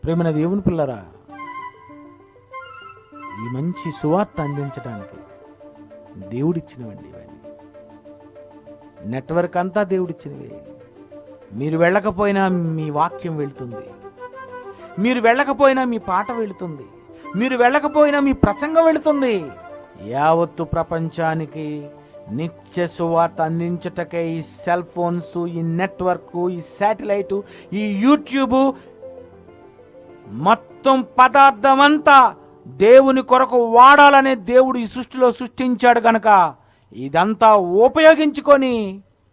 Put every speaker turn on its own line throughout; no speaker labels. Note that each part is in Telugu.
ప్రేమైన దేవుని పిల్లరా, ఈ మంచి సువార్త అందించడానికి దేవుడిచ్చినవండి ఇవన్నీ. నెట్వర్క్ అంతా దేవుడిచ్చినవే. మీరు వెళ్ళకపోయినా మీ వాక్యం వెళుతుంది, మీరు వెళ్ళకపోయినా మీ పాట వెళుతుంది, మీరు వెళ్ళకపోయినా మీ ప్రసంగం వెళుతుంది. యావత్తు ప్రపంచానికి నిత్య సువార్త అందించుటకే ఈ సెల్ ఫోన్స్, ఈ నెట్వర్క్, ఈ శాటిలైటు, ఈ యూట్యూబ్, మొత్తం పదార్థం అంతా దేవుని కొరకు వాడాలనే దేవుడు ఈ సృష్టిలో సృష్టించాడు కనుక ఇదంతా ఉపయోగించుకొని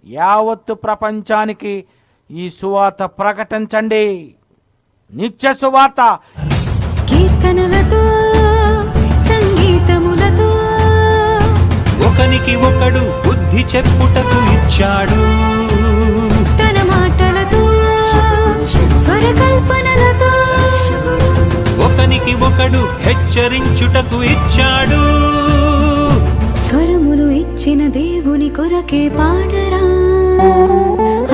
యావత్తు ప్రపంచానికి ఈ సువార్త ప్రకటించండి. నిత్య సువార్త
కీర్తనలతో, సంగీతములతో
ఒకనికి ఒకడు బుద్ధి చెప్పుటకు ఇచ్చాడు.
తన మాటలతో, స్వరకల్పనలతో
ఒకనికి ఒకడు హెచ్చరించుటకు ఇచ్చాడు.
స్వరములు ఇచ్చిన దేవుని కొరకే పాడరా,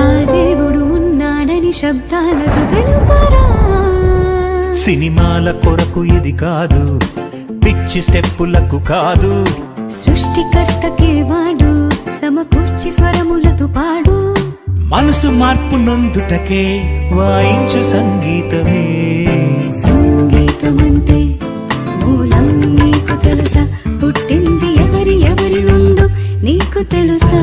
ఆ దేవుడు ఉన్నాడని శబ్దాలతో తెలుపరా.
సినిమాల కొరకు ఇది కాదు, పిచ్చి స్టెప్పులకు కాదు.
సృష్టికర్తకే వాడు సమకూర్చి స్వరములతో పాడు.
మనసు మార్పు నొందుటకే వాయించు సంగీతమే.
సంగీతమంటే మూలం నీకు తెలుసా? పుట్టింది ఎవరి నుండో నీకు తెలుసా?